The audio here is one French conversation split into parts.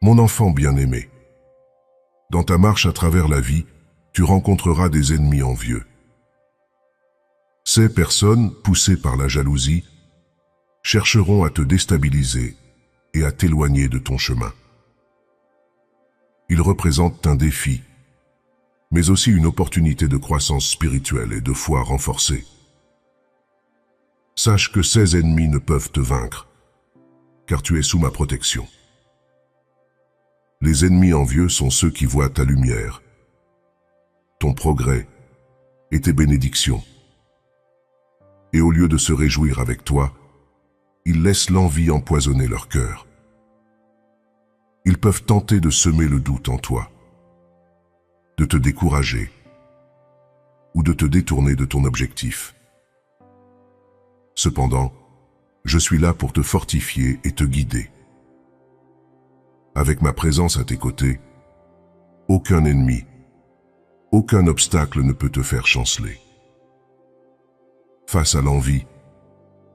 Mon enfant bien-aimé, dans ta marche à travers la vie, tu rencontreras des ennemis envieux. Ces personnes, poussées par la jalousie, chercheront à te déstabiliser et à t'éloigner de ton chemin. Ils représentent un défi, mais aussi une opportunité de croissance spirituelle et de foi renforcée. Sache que ces ennemis ne peuvent te vaincre, car tu es sous ma protection. Les ennemis envieux sont ceux qui voient ta lumière, ton progrès et tes bénédictions. Et au lieu de se réjouir avec toi, ils laissent l'envie empoisonner leur cœur. Ils peuvent tenter de semer le doute en toi, de te décourager ou de te détourner de ton objectif. Cependant, je suis là pour te fortifier et te guider. Avec ma présence à tes côtés, aucun ennemi, aucun obstacle ne peut te faire chanceler. Face à l'envie,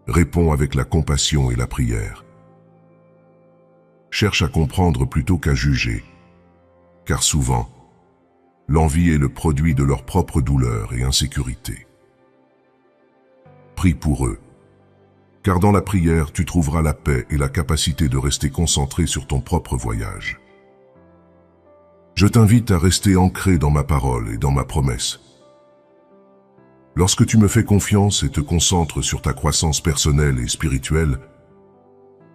réponds avec la compassion et la prière. Cherche à comprendre plutôt qu'à juger, car souvent, l'envie est le produit de leur propre douleur et insécurité. Prie pour eux, car dans la prière, tu trouveras la paix et la capacité de rester concentré sur ton propre voyage. Je t'invite à rester ancré dans ma parole et dans ma promesse. Lorsque tu me fais confiance et te concentres sur ta croissance personnelle et spirituelle,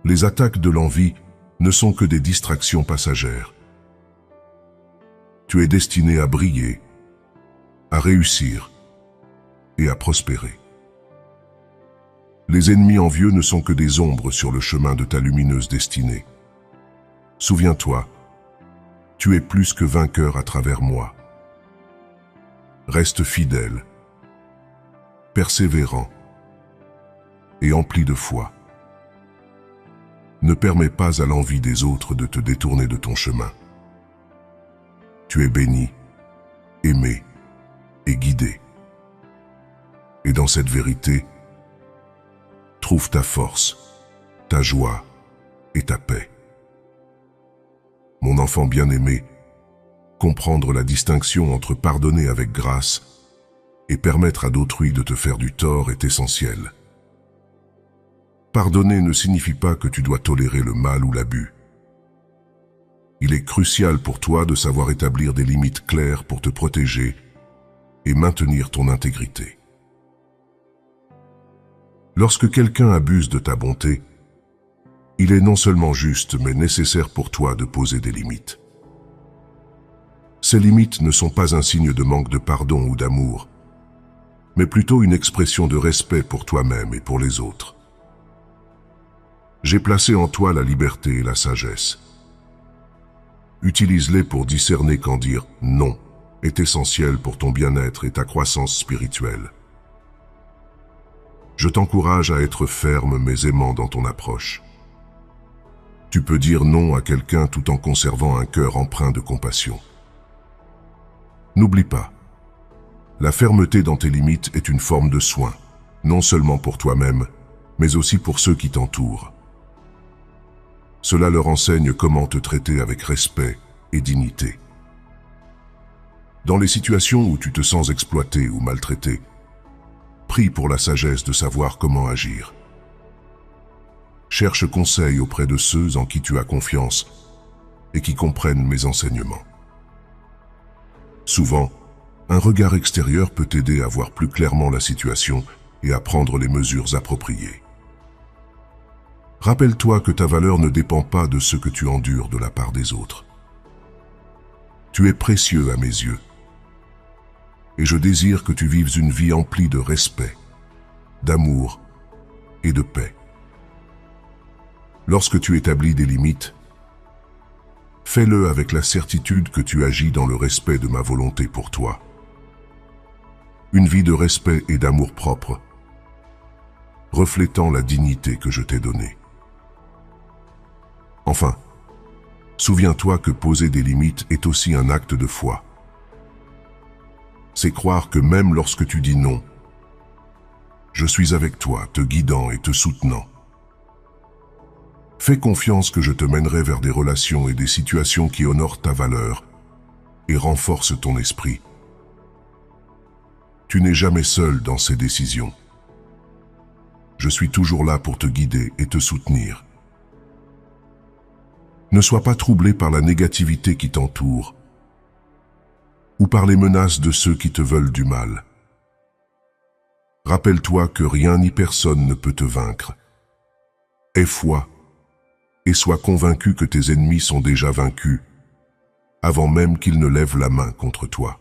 les attaques de l'envie ne sont que des distractions passagères. Tu es destiné à briller, à réussir et à prospérer. Les ennemis envieux ne sont que des ombres sur le chemin de ta lumineuse destinée. Souviens-toi, tu es plus que vainqueur à travers moi. Reste fidèle, persévérant et empli de foi. Ne permets pas à l'envie des autres de te détourner de ton chemin. Tu es béni, aimé et guidé. Et dans cette vérité, trouve ta force, ta joie et ta paix. Mon enfant bien-aimé, comprendre la distinction entre pardonner avec grâce et permettre à d'autrui de te faire du tort est essentiel. Pardonner ne signifie pas que tu dois tolérer le mal ou l'abus. Il est crucial pour toi de savoir établir des limites claires pour te protéger et maintenir ton intégrité. Lorsque quelqu'un abuse de ta bonté, il est non seulement juste mais nécessaire pour toi de poser des limites. Ces limites ne sont pas un signe de manque de pardon ou d'amour, mais plutôt une expression de respect pour toi-même et pour les autres. J'ai placé en toi la liberté et la sagesse. Utilise-les pour discerner quand dire « non » est essentiel pour ton bien-être et ta croissance spirituelle. Je t'encourage à être ferme mais aimant dans ton approche. Tu peux dire non à quelqu'un tout en conservant un cœur empreint de compassion. N'oublie pas, la fermeté dans tes limites est une forme de soin, non seulement pour toi-même, mais aussi pour ceux qui t'entourent. Cela leur enseigne comment te traiter avec respect et dignité. Dans les situations où tu te sens exploité ou maltraité, prie pour la sagesse de savoir comment agir. Cherche conseil auprès de ceux en qui tu as confiance et qui comprennent mes enseignements. Souvent, un regard extérieur peut t'aider à voir plus clairement la situation et à prendre les mesures appropriées. Rappelle-toi que ta valeur ne dépend pas de ce que tu endures de la part des autres. Tu es précieux à mes yeux, et je désire que tu vives une vie emplie de respect, d'amour et de paix. Lorsque tu établis des limites, fais-le avec la certitude que tu agis dans le respect de ma volonté pour toi. Une vie de respect et d'amour propre, reflétant la dignité que je t'ai donnée. Enfin, souviens-toi que poser des limites est aussi un acte de foi. C'est croire que même lorsque tu dis non, je suis avec toi, te guidant et te soutenant. Fais confiance que je te mènerai vers des relations et des situations qui honorent ta valeur et renforcent ton esprit. Tu n'es jamais seul dans ces décisions. Je suis toujours là pour te guider et te soutenir. Ne sois pas troublé par la négativité qui t'entoure ou par les menaces de ceux qui te veulent du mal. Rappelle-toi que rien ni personne ne peut te vaincre. Aie foi et sois convaincu que tes ennemis sont déjà vaincus avant même qu'ils ne lèvent la main contre toi.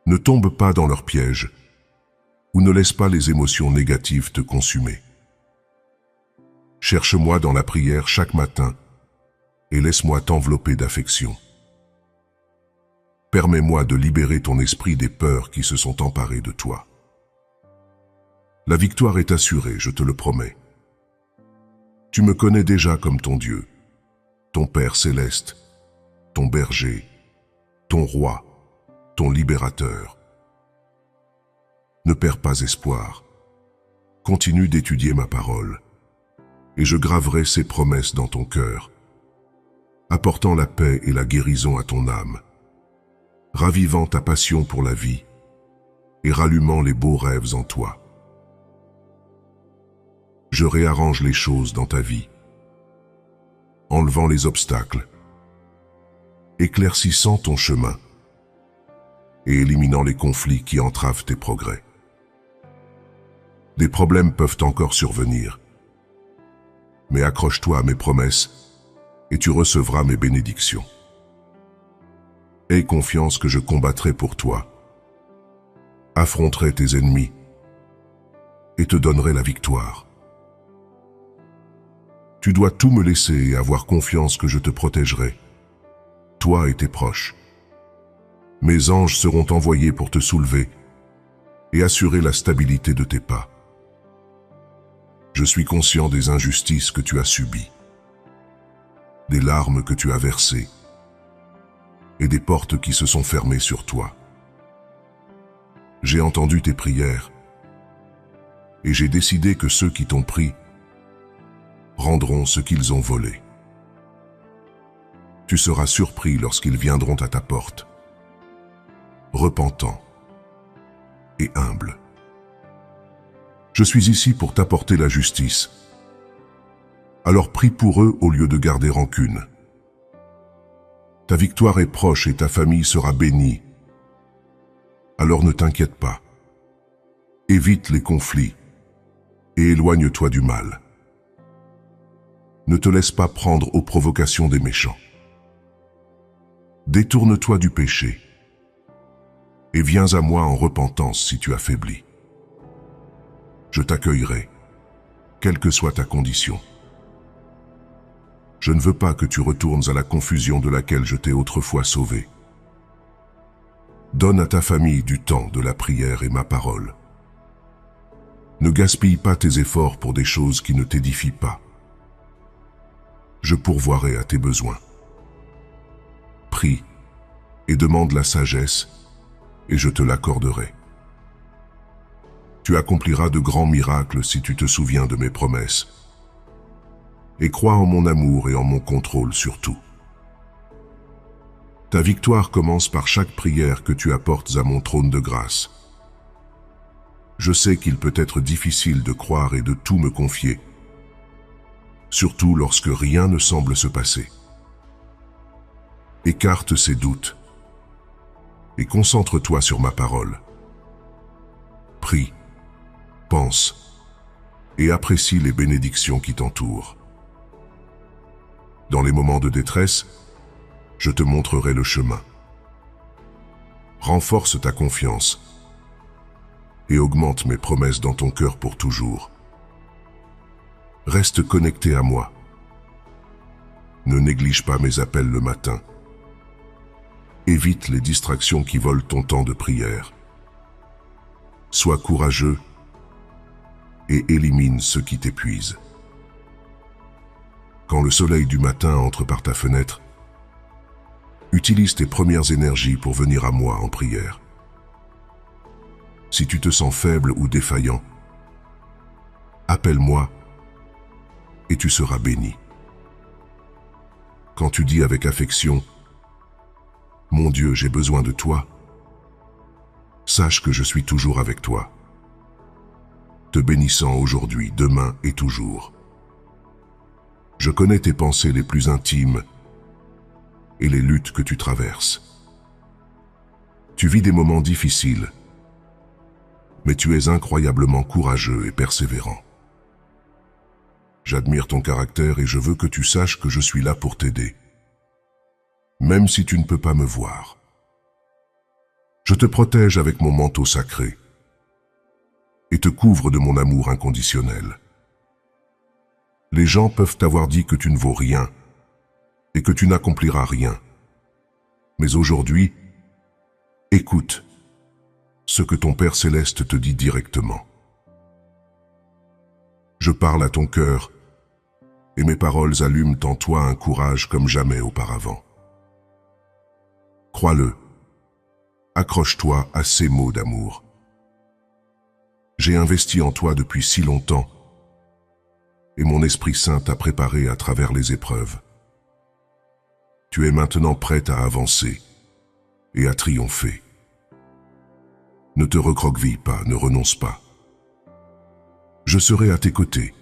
Ne tombe pas dans leur piège ou ne laisse pas les émotions négatives te consumer. Cherche-moi dans la prière chaque matin et laisse-moi t'envelopper d'affection. Permets-moi de libérer ton esprit des peurs qui se sont emparées de toi. La victoire est assurée, je te le promets. Tu me connais déjà comme ton Dieu, ton Père céleste, ton berger, ton roi, ton libérateur. Ne perds pas espoir. Continue d'étudier ma parole, et je graverai ses promesses dans ton cœur, apportant la paix et la guérison à ton âme, ravivant ta passion pour la vie et rallumant les beaux rêves en toi. Je réarrange les choses dans ta vie, enlevant les obstacles, éclaircissant ton chemin et éliminant les conflits qui entravent tes progrès. Des problèmes peuvent encore survenir, mais accroche-toi à mes promesses et tu recevras mes bénédictions. Aie confiance que je combattrai pour toi, affronterai tes ennemis et te donnerai la victoire. Tu dois tout me laisser et avoir confiance que je te protégerai, toi et tes proches. Mes anges seront envoyés pour te soulever et assurer la stabilité de tes pas. Je suis conscient des injustices que tu as subies, des larmes que tu as versées et des portes qui se sont fermées sur toi. J'ai entendu tes prières et j'ai décidé que ceux qui t'ont pris rendront ce qu'ils ont volé. Tu seras surpris lorsqu'ils viendront à ta porte, repentants et humbles. Je suis ici pour t'apporter la justice. Alors prie pour eux au lieu de garder rancune. Ta victoire est proche et ta famille sera bénie. Alors ne t'inquiète pas. Évite les conflits et éloigne-toi du mal. Ne te laisse pas prendre aux provocations des méchants. Détourne-toi du péché et viens à moi en repentance si tu affaiblis. Je t'accueillerai, quelle que soit ta condition. Je ne veux pas que tu retournes à la confusion de laquelle je t'ai autrefois sauvé. Donne à ta famille du temps de la prière et ma parole. Ne gaspille pas tes efforts pour des choses qui ne t'édifient pas. Je pourvoirai à tes besoins. Prie et demande la sagesse, et je te l'accorderai. Tu accompliras de grands miracles si tu te souviens de mes promesses. Et crois en mon amour et en mon contrôle surtout. Ta victoire commence par chaque prière que tu apportes à mon trône de grâce. Je sais qu'il peut être difficile de croire et de tout me confier, surtout lorsque rien ne semble se passer. Écarte ces doutes et concentre-toi sur ma parole. Prie, pense et apprécie les bénédictions qui t'entourent. Dans les moments de détresse, je te montrerai le chemin. Renforce ta confiance et augmente mes promesses dans ton cœur pour toujours. Reste connecté à moi. Ne néglige pas mes appels le matin. Évite les distractions qui volent ton temps de prière. Sois courageux et élimine ceux qui t'épuisent. Quand le soleil du matin entre par ta fenêtre, utilise tes premières énergies pour venir à moi en prière. Si tu te sens faible ou défaillant, appelle-moi et tu seras béni. Quand tu dis avec affection, « Mon Dieu, j'ai besoin de toi », sache que je suis toujours avec toi, te bénissant aujourd'hui, demain et toujours. Je connais tes pensées les plus intimes et les luttes que tu traverses. Tu vis des moments difficiles, mais tu es incroyablement courageux et persévérant. J'admire ton caractère et je veux que tu saches que je suis là pour t'aider, même si tu ne peux pas me voir. Je te protège avec mon manteau sacré et te couvre de mon amour inconditionnel. Les gens peuvent t'avoir dit que tu ne vaux rien et que tu n'accompliras rien. Mais aujourd'hui, écoute ce que ton Père Céleste te dit directement. Je parle à ton cœur et mes paroles allument en toi un courage comme jamais auparavant. Crois-le, accroche-toi à ces mots d'amour. J'ai investi en toi depuis si longtemps et mon Esprit Saint t'a préparé à travers les épreuves. Tu es maintenant prête à avancer et à triompher. Ne te recroqueville pas, ne renonce pas. Je serai à tes côtés,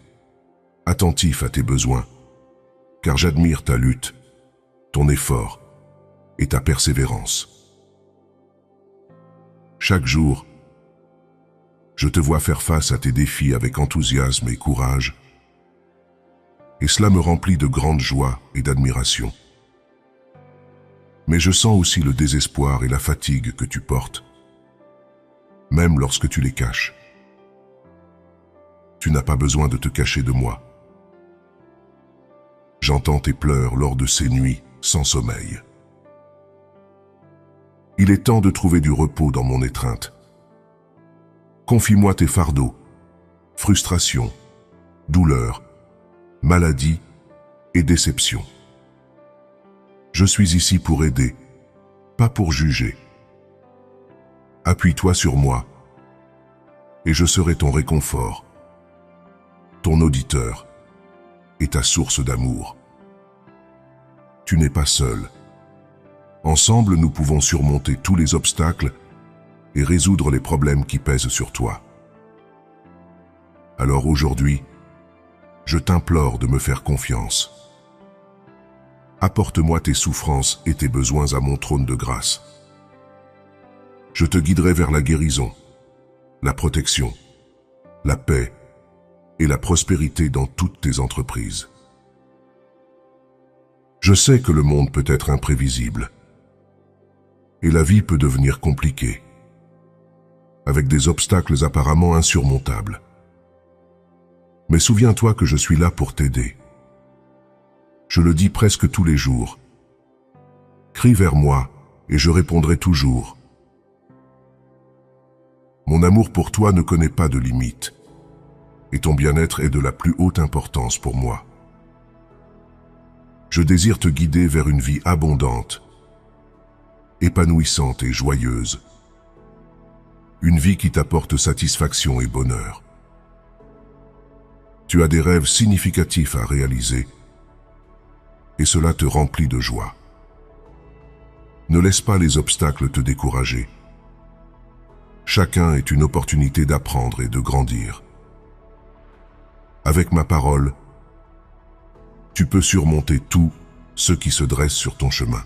attentif à tes besoins, car j'admire ta lutte, ton effort et ta persévérance. Chaque jour, je te vois faire face à tes défis avec enthousiasme et courage, et cela me remplit de grande joie et d'admiration. Mais je sens aussi le désespoir et la fatigue que tu portes, même lorsque tu les caches. Tu n'as pas besoin de te cacher de moi. J'entends tes pleurs lors de ces nuits sans sommeil. Il est temps de trouver du repos dans mon étreinte. Confie-moi tes fardeaux, frustrations, douleurs, maladies et déceptions. Je suis ici pour aider, pas pour juger. Appuie-toi sur moi et je serai ton réconfort, ton auditeur et ta source d'amour. Tu n'es pas seul. Ensemble, nous pouvons surmonter tous les obstacles et résoudre les problèmes qui pèsent sur toi. Alors aujourd'hui, je t'implore de me faire confiance. Apporte-moi tes souffrances et tes besoins à mon trône de grâce. Je te guiderai vers la guérison, la protection, la paix et la prospérité dans toutes tes entreprises. Je sais que le monde peut être imprévisible et la vie peut devenir compliquée, avec des obstacles apparemment insurmontables. Mais souviens-toi que je suis là pour t'aider. Je le dis presque tous les jours. Crie vers moi et je répondrai toujours. Mon amour pour toi ne connaît pas de limite et ton bien-être est de la plus haute importance pour moi. Je désire te guider vers une vie abondante, épanouissante et joyeuse. Une vie qui t'apporte satisfaction et bonheur. Tu as des rêves significatifs à réaliser et cela te remplit de joie. Ne laisse pas les obstacles te décourager. Chacun est une opportunité d'apprendre et de grandir. Avec ma parole, tu peux surmonter tout ce qui se dresse sur ton chemin.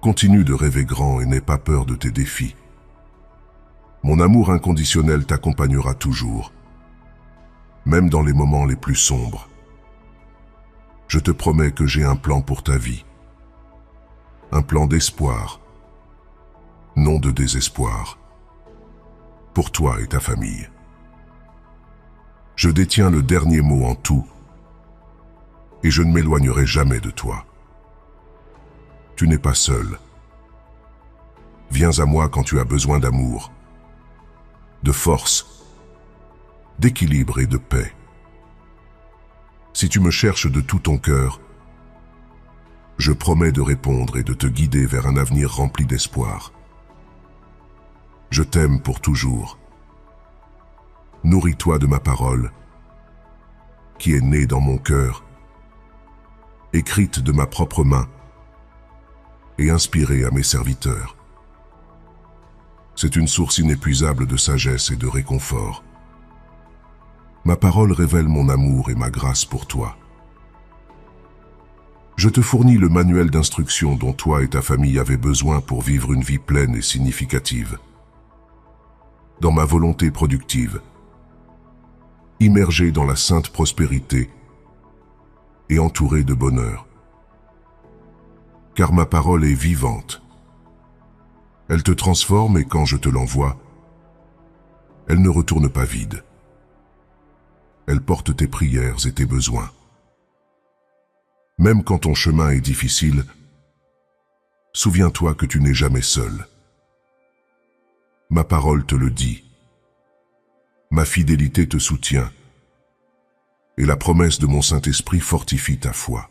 Continue de rêver grand et n'aie pas peur de tes défis. Mon amour inconditionnel t'accompagnera toujours, même dans les moments les plus sombres. Je te promets que j'ai un plan pour ta vie, un plan d'espoir, non de désespoir, pour toi et ta famille. Je détiens le dernier mot en tout, et je ne m'éloignerai jamais de toi. Tu n'es pas seul. Viens à moi quand tu as besoin d'amour, de force, d'équilibre et de paix. Si tu me cherches de tout ton cœur, je promets de répondre et de te guider vers un avenir rempli d'espoir. Je t'aime pour toujours. Nourris-toi de ma parole, qui est née dans mon cœur, écrite de ma propre main et inspirée à mes serviteurs. C'est une source inépuisable de sagesse et de réconfort. Ma parole révèle mon amour et ma grâce pour toi. Je te fournis le manuel d'instruction dont toi et ta famille avez besoin pour vivre une vie pleine et significative. Dans ma volonté productive, immergé dans la sainte prospérité et entouré de bonheur. Car ma parole est vivante. Elle te transforme et quand je te l'envoie, elle ne retourne pas vide. Elle porte tes prières et tes besoins. Même quand ton chemin est difficile, souviens-toi que tu n'es jamais seul. Ma parole te le dit. Ma fidélité te soutient. Et la promesse de mon Saint-Esprit fortifie ta foi.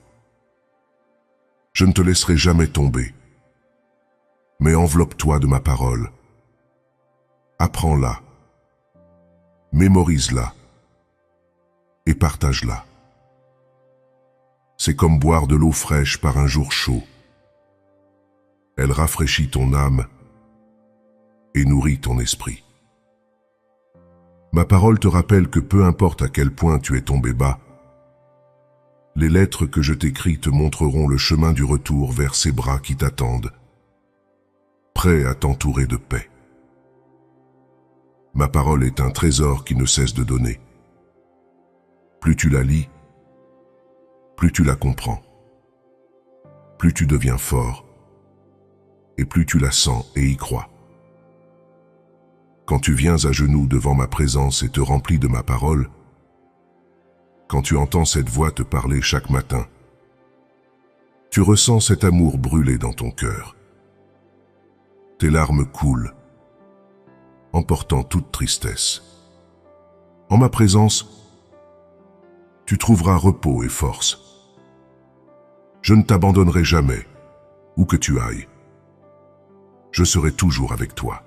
Je ne te laisserai jamais tomber. Mais enveloppe-toi de ma parole. Apprends-la. Mémorise-la. Et partage-la. C'est comme boire de l'eau fraîche par un jour chaud. Elle rafraîchit ton âme et nourrit ton esprit. Ma parole te rappelle que peu importe à quel point tu es tombé bas, les lettres que je t'écris te montreront le chemin du retour vers ces bras qui t'attendent, prêts à t'entourer de paix. Ma parole est un trésor qui ne cesse de donner. Plus tu la lis, plus tu la comprends, plus tu deviens fort, et plus tu la sens et y crois. Quand tu viens à genoux devant ma présence et te remplis de ma parole, quand tu entends cette voix te parler chaque matin, tu ressens cet amour brûler dans ton cœur. Tes larmes coulent, emportant toute tristesse. En ma présence, tu trouveras repos et force. Je ne t'abandonnerai jamais, où que tu ailles. Je serai toujours avec toi.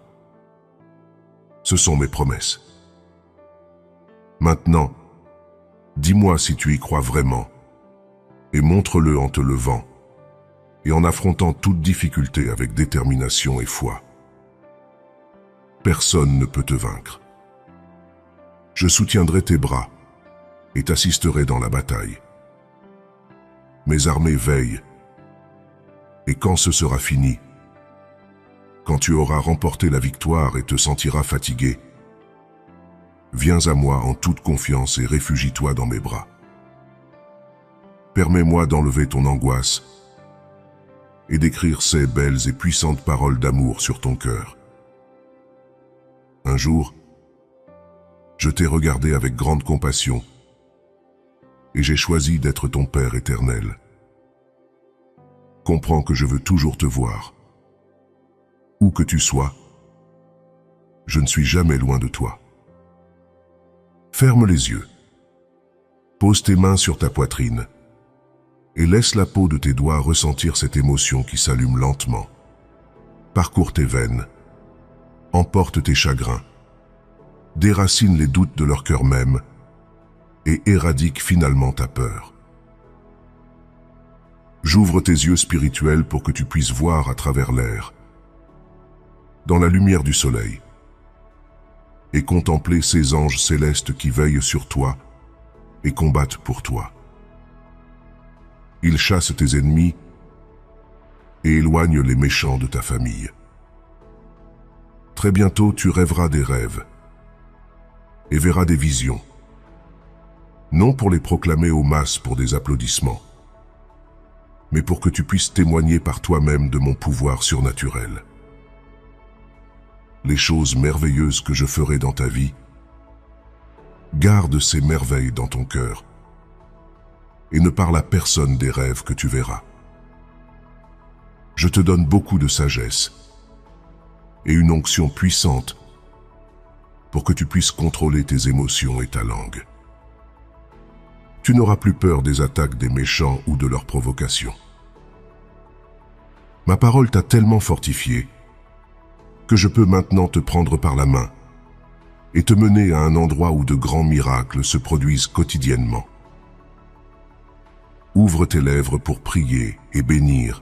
Ce sont mes promesses. Maintenant, dis-moi si tu y crois vraiment, et montre-le en te levant, et en affrontant toute difficulté avec détermination et foi. Personne ne peut te vaincre. Je soutiendrai tes bras, et t'assisterai dans la bataille. Mes armées veillent, et quand ce sera fini, quand tu auras remporté la victoire et te sentiras fatigué, viens à moi en toute confiance et réfugie-toi dans mes bras. Permets-moi d'enlever ton angoisse et d'écrire ces belles et puissantes paroles d'amour sur ton cœur. Un jour, je t'ai regardé avec grande compassion et j'ai choisi d'être ton Père éternel. Comprends que je veux toujours te voir. Où que tu sois, je ne suis jamais loin de toi. Ferme les yeux. Pose tes mains sur ta poitrine et laisse la peau de tes doigts ressentir cette émotion qui s'allume lentement. Parcours tes veines, emporte tes chagrins, déracine les doutes de leur cœur même et éradique finalement ta peur. J'ouvre tes yeux spirituels pour que tu puisses voir à travers l'air, dans la lumière du soleil, et contempler ces anges célestes qui veillent sur toi et combattent pour toi. Ils chassent tes ennemis et éloignent les méchants de ta famille. Très bientôt, tu rêveras des rêves et verras des visions, non pour les proclamer aux masses pour des applaudissements, mais pour que tu puisses témoigner par toi-même de mon pouvoir surnaturel. Les choses merveilleuses que je ferai dans ta vie, garde ces merveilles dans ton cœur et ne parle à personne des rêves que tu verras. Je te donne beaucoup de sagesse et une onction puissante pour que tu puisses contrôler tes émotions et ta langue. Tu n'auras plus peur des attaques des méchants ou de leurs provocations. Ma parole t'a tellement fortifié que je peux maintenant te prendre par la main et te mener à un endroit où de grands miracles se produisent quotidiennement. Ouvre tes lèvres pour prier et bénir,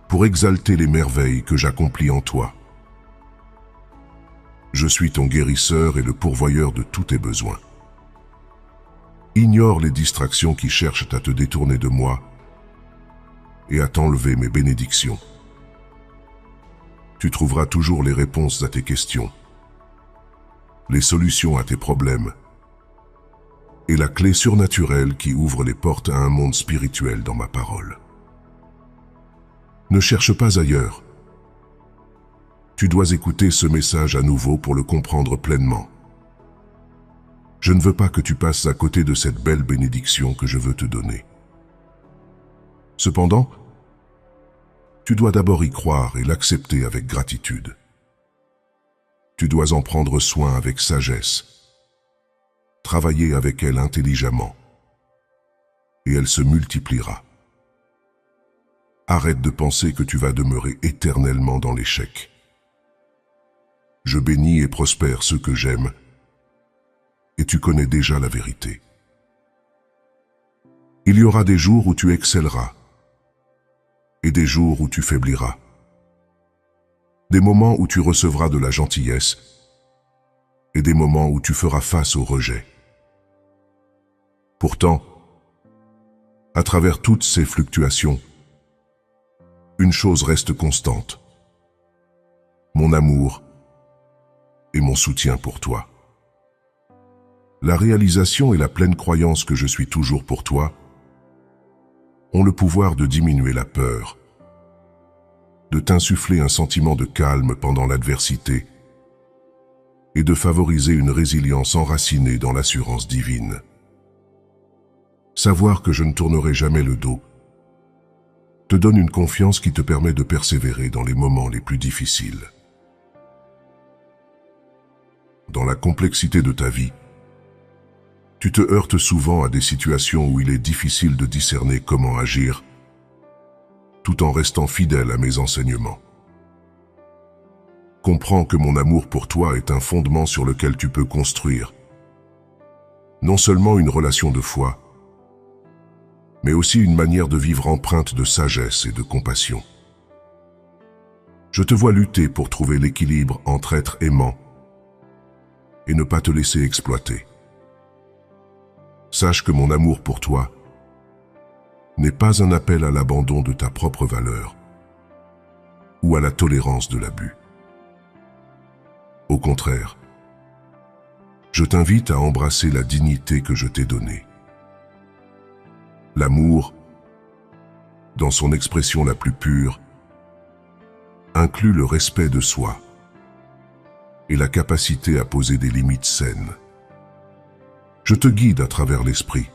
pour exalter les merveilles que j'accomplis en toi. Je suis ton guérisseur et le pourvoyeur de tous tes besoins. Ignore les distractions qui cherchent à te détourner de moi et à t'enlever mes bénédictions. Tu trouveras toujours les réponses à tes questions, les solutions à tes problèmes et la clé surnaturelle qui ouvre les portes à un monde spirituel dans ma parole. Ne cherche pas ailleurs. Tu dois écouter ce message à nouveau pour le comprendre pleinement. Je ne veux pas que tu passes à côté de cette belle bénédiction que je veux te donner. Cependant, tu dois d'abord y croire et l'accepter avec gratitude. Tu dois en prendre soin avec sagesse, travailler avec elle intelligemment, et elle se multipliera. Arrête de penser que tu vas demeurer éternellement dans l'échec. Je bénis et prospère ceux que j'aime, et tu connais déjà la vérité. Il y aura des jours où tu excelleras, et des jours où tu faibliras. Des moments où tu recevras de la gentillesse, et des moments où tu feras face au rejet. Pourtant, à travers toutes ces fluctuations, une chose reste constante: mon amour et mon soutien pour toi. La réalisation et la pleine croyance que je suis toujours pour toi ont le pouvoir de diminuer la peur, de t'insuffler un sentiment de calme pendant l'adversité et de favoriser une résilience enracinée dans l'assurance divine. Savoir que je ne tournerai jamais le dos te donne une confiance qui te permet de persévérer dans les moments les plus difficiles. Dans la complexité de ta vie, tu te heurtes souvent à des situations où il est difficile de discerner comment agir, tout en restant fidèle à mes enseignements. Comprends que mon amour pour toi est un fondement sur lequel tu peux construire non seulement une relation de foi, mais aussi une manière de vivre empreinte de sagesse et de compassion. Je te vois lutter pour trouver l'équilibre entre être aimant et ne pas te laisser exploiter. Sache que mon amour pour toi n'est pas un appel à l'abandon de ta propre valeur ou à la tolérance de l'abus. Au contraire, je t'invite à embrasser la dignité que je t'ai donnée. L'amour, dans son expression la plus pure, inclut le respect de soi et la capacité à poser des limites saines. Je te guide à travers l'esprit,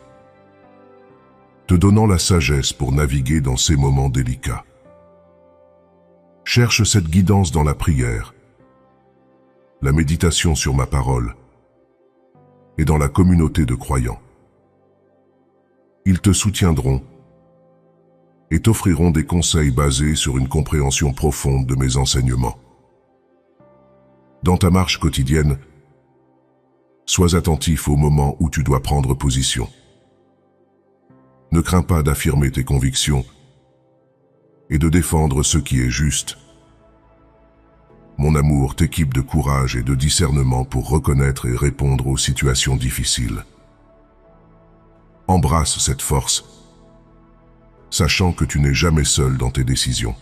te donnant la sagesse pour naviguer dans ces moments délicats. Cherche cette guidance dans la prière, la méditation sur ma parole et dans la communauté de croyants. Ils te soutiendront et t'offriront des conseils basés sur une compréhension profonde de mes enseignements. Dans ta marche quotidienne, sois attentif au moment où tu dois prendre position. Ne crains pas d'affirmer tes convictions et de défendre ce qui est juste. Mon amour t'équipe de courage et de discernement pour reconnaître et répondre aux situations difficiles. Embrasse cette force, sachant que tu n'es jamais seul dans tes décisions.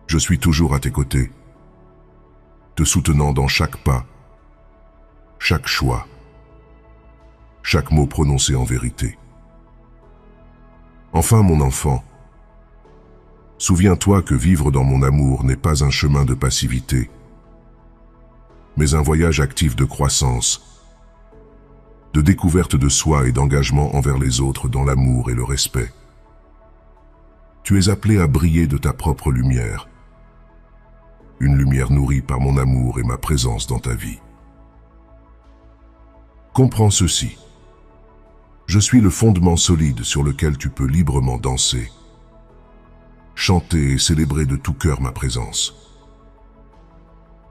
Je suis toujours à tes côtés, te soutenant dans chaque pas, chaque choix, chaque mot prononcé en vérité. Enfin, mon enfant, souviens-toi que vivre dans mon amour n'est pas un chemin de passivité, mais un voyage actif de croissance, de découverte de soi et d'engagement envers les autres dans l'amour et le respect. Tu es appelé à briller de ta propre lumière, une lumière nourrie par mon amour et ma présence dans ta vie. Comprends ceci. Je suis le fondement solide sur lequel tu peux librement danser, chanter et célébrer de tout cœur ma présence.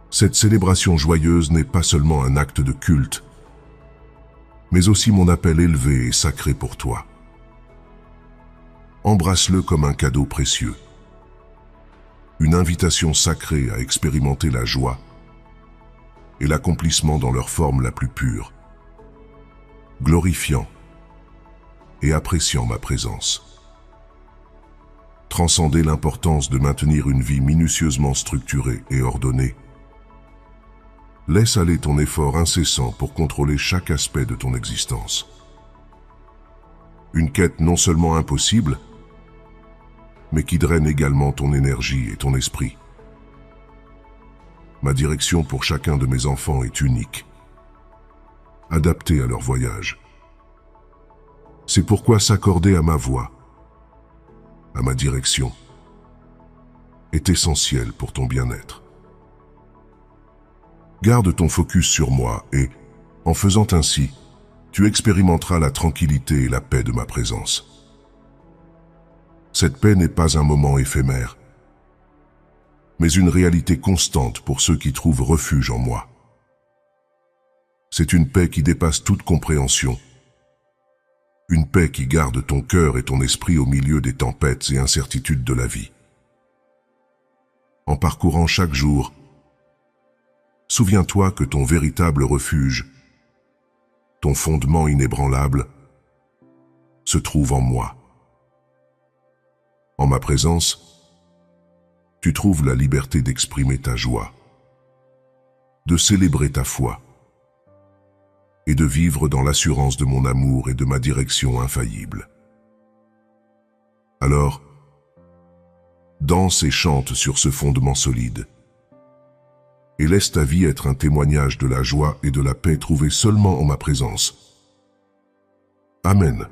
Cette célébration joyeuse n'est pas seulement un acte de culte, mais aussi mon appel élevé et sacré pour toi. Embrasse-le comme un cadeau précieux, une invitation sacrée à expérimenter la joie et l'accomplissement dans leur forme la plus pure, glorifiant et appréciant ma présence. Transcender l'importance de maintenir une vie minutieusement structurée et ordonnée. Laisse aller ton effort incessant pour contrôler chaque aspect de ton existence. Une quête non seulement impossible, mais qui draine également ton énergie et ton esprit. Ma direction pour chacun de mes enfants est unique, adaptée à leur voyage. C'est pourquoi s'accorder à ma voix, à ma direction, est essentiel pour ton bien-être. Garde ton focus sur moi et, en faisant ainsi, tu expérimenteras la tranquillité et la paix de ma présence. Cette paix n'est pas un moment éphémère, mais une réalité constante pour ceux qui trouvent refuge en moi. C'est une paix qui dépasse toute compréhension, une paix qui garde ton cœur et ton esprit au milieu des tempêtes et incertitudes de la vie. En parcourant chaque jour, souviens-toi que ton véritable refuge, ton fondement inébranlable, se trouve en moi. En ma présence, tu trouves la liberté d'exprimer ta joie, de célébrer ta foi et de vivre dans l'assurance de mon amour et de ma direction infaillible. Alors, danse et chante sur ce fondement solide et laisse ta vie être un témoignage de la joie et de la paix trouvée seulement en ma présence. Amen.